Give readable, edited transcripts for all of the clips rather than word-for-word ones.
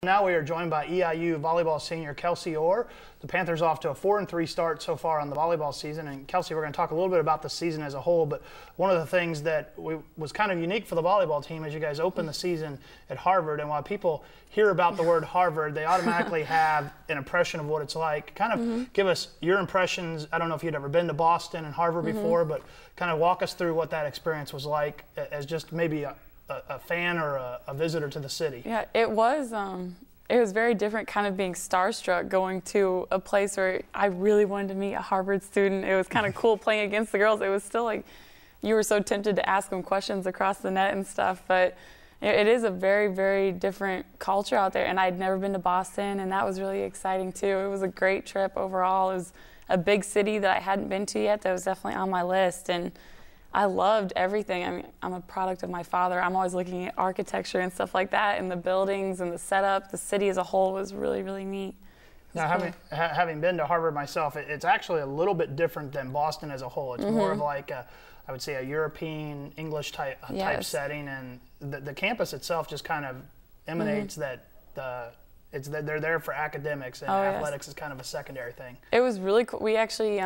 Now we are joined by EIU volleyball senior Kelsey Orr. The Panthers off to a 4-3 start so far on the volleyball season. And Kelsey, we're going to talk a little bit about the season as a whole, but one of the things that was kind of unique for the volleyball team is you guys opened the season at Harvard. And while people hear about the word Harvard, they automatically have an impression of what it's like. Kind of give us your impressions. I don't know if you'd ever been to Boston and Harvard before, but kind of walk us through what that experience was like as just maybe a fan or a visitor to the city. Yeah, it was very different, kind of being starstruck going to a place where I really wanted to meet a Harvard student. It was kind of cool playing against the girls. It was still like you were so tempted to ask them questions across the net and stuff, but it is a very, very different culture out there, and I'd never been to Boston, and that was really exciting too. It was a great trip overall. It was a big city that I hadn't been to yet that was definitely on my list, and I loved everything. I mean, I'm a product of my father. I'm always looking at architecture and stuff like that, and the buildings and the setup. The city as a whole was really, really neat. Now, having been to Harvard myself, it's actually a little bit different than Boston as a whole. It's more of like I would say a European English type setting, and the campus itself just kind of emanates that they're there for academics, and athletics is kind of a secondary thing. It was really cool. We actually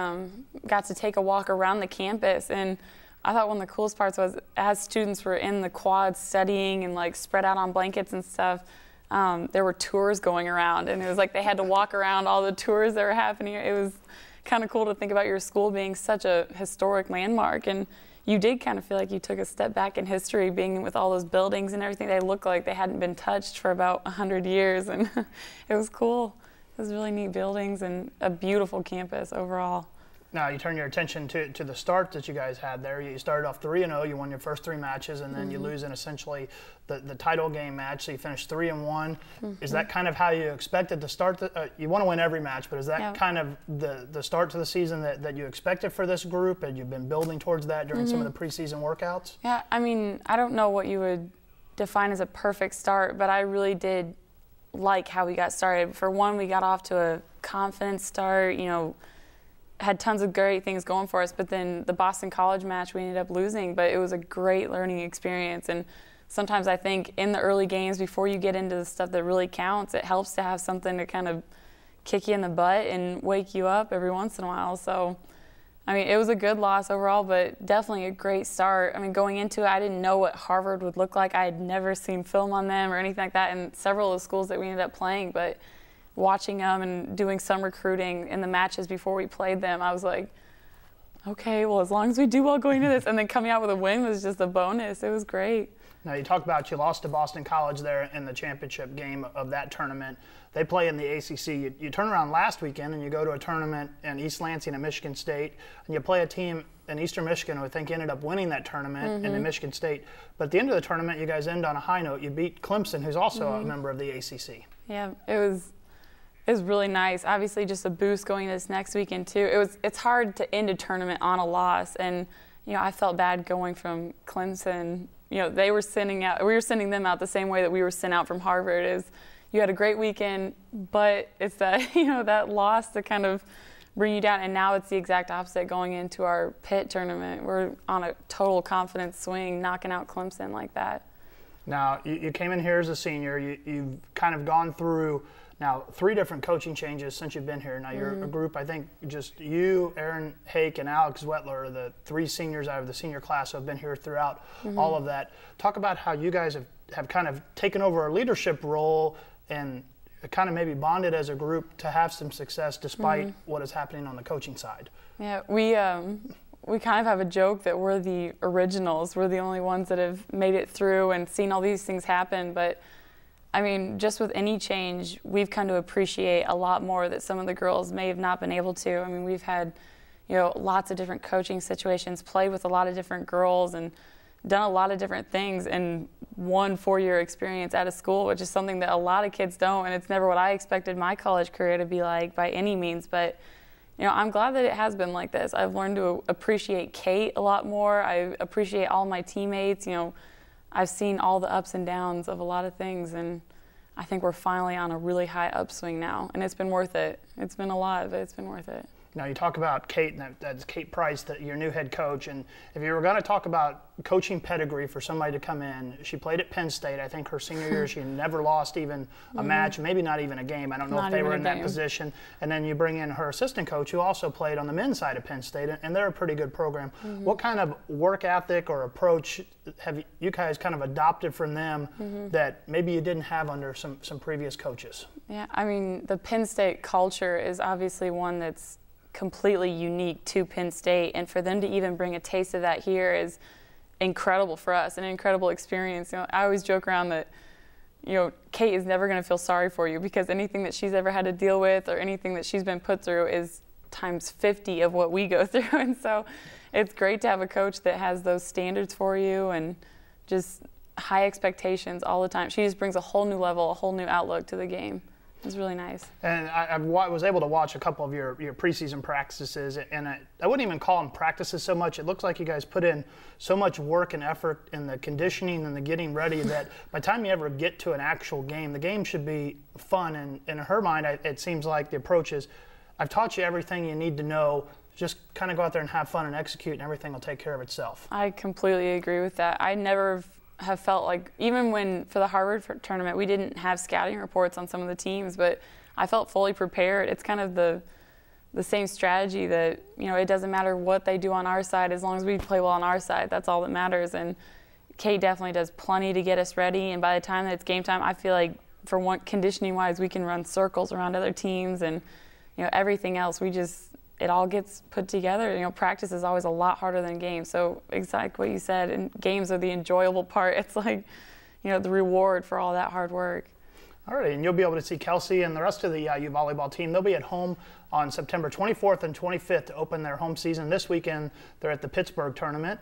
got to take a walk around the campus, and I thought one of the coolest parts was as students were in the quad studying and like spread out on blankets and stuff, there were tours going around, and it was like they had to walk around all the tours that were happening. It was kind of cool to think about your school being such a historic landmark, and you did kind of feel like you took a step back in history being with all those buildings and everything. They looked like they hadn't been touched for about 100 years, and it was cool. It was really neat buildings and a beautiful campus overall. Now, you turn your attention to the start that you guys had there. You started off 3-0. You won your first 3 matches, and then you lose in essentially the title game match. So you finished 3-1. Is that kind of how you expected to start? You want to win every match, but is that kind of the start to the season that you expected for this group? And you've been building towards that during some of the preseason workouts? Yeah, I mean, I don't know what you would define as a perfect start, but I really did like how we got started. For one, we got off to a confident start, you know, had tons of great things going for us, but then the Boston College match we ended up losing, but it was a great learning experience. And sometimes I think in the early games, before you get into the stuff that really counts, it helps to have something to kind of kick you in the butt and wake you up every once in a while. So, I mean, it was a good loss overall, but definitely a great start. I mean, going into it, I didn't know what Harvard would look like. I had never seen film on them or anything like that in several of the schools that we ended up playing, but watching them and doing some recruiting in the matches before we played them, I was like, okay, well, as long as we do well going into this, and then coming out with a win was just a bonus. It was great. Now, you talked about you lost to Boston College there in the championship game of that tournament. They play in the ACC. You turn around last weekend and you go to a tournament in East Lansing at Michigan State, and you play a team in Eastern Michigan who I think ended up winning that tournament in Michigan State. But at the end of the tournament, you guys end on a high note. You beat Clemson, who's also a member of the ACC. Yeah, it was really nice. Obviously, just a boost going into this next weekend too. It's hard to end a tournament on a loss, and you know I felt bad going from Clemson. You know we were sending them out the same way that we were sent out from Harvard. Is you had a great weekend, but it's that that loss to kind of bring you down. And now it's the exact opposite going into our Pitt tournament. We're on a total confidence swing, knocking out Clemson like that. Now you came in here as a senior. You've kind of gone through now 3 different coaching changes since you've been here. Now you're a group, I think just you, Aaron Hake, and Alex Wetler are the 3 seniors out of the senior class who have been here throughout all of that. Talk about how you guys have kind of taken over a leadership role and kind of maybe bonded as a group to have some success despite what is happening on the coaching side. Yeah, we kind of have a joke that we're the originals. We're the only ones that have made it through and seen all these things happen, but I mean, just with any change, we've come to appreciate a lot more that some of the girls may have not been able to. I mean, we've had, lots of different coaching situations, played with a lot of different girls, and done a lot of different things in one 4-year experience at a school, which is something that a lot of kids don't, and it's never what I expected my college career to be like by any means. But, I'm glad that it has been like this. I've learned to appreciate Kate a lot more. I appreciate all my teammates, I've seen all the ups and downs of a lot of things, and I think we're finally on a really high upswing now, and it's been worth it. It's been a lot, but it's been worth it. Now you talk about Kate, and that's Kate Price, your new head coach. And if you were going to talk about coaching pedigree for somebody to come in, she played at Penn State. I think her senior year she never lost even a match, maybe not even a game. I don't know if they were in that position. And then you bring in her assistant coach, who also played on the men's side of Penn State, and they're a pretty good program. What kind of work ethic or approach have you guys kind of adopted from them that maybe you didn't have under some previous coaches? Yeah, I mean, the Penn State culture is obviously one that's completely unique to Penn State, and for them to even bring a taste of that here is incredible for us, an incredible experience. You know, I always joke around that, you know, Kate is never going to feel sorry for you, because anything that she's ever had to deal with or anything that she's been put through is times 50 of what we go through. And so it's great to have a coach that has those standards for you and just high expectations all the time. She just brings a whole new level, a whole new outlook to the game. It's really nice. And I was able to watch a couple of your preseason practices, and I wouldn't even call them practices so much. It looks like you guys put in so much work and effort in the conditioning and the getting ready that by the time you ever get to an actual game, the game should be fun. And in her mind, it seems like the approach is, I've taught you everything you need to know. Just kind of go out there and have fun and execute, and everything will take care of itself. I completely agree with that. I never have felt like, even when for the Harvard tournament, we didn't have scouting reports on some of the teams, but I felt fully prepared. It's kind of the same strategy that, you know, it doesn't matter what they do on our side, as long as we play well on our side, that's all that matters. And Kate definitely does plenty to get us ready, and by the time that it's game time, I feel like, for one, conditioning wise, we can run circles around other teams, and, you know, everything else, it all gets put together. You know, practice is always a lot harder than games. So exactly what you said, and games are the enjoyable part. It's like, you know, the reward for all that hard work. All right, and you'll be able to see Kelsey and the rest of the IU volleyball team. They'll be at home on September 24th and 25th to open their home season. This weekend, they're at the Pittsburgh tournament.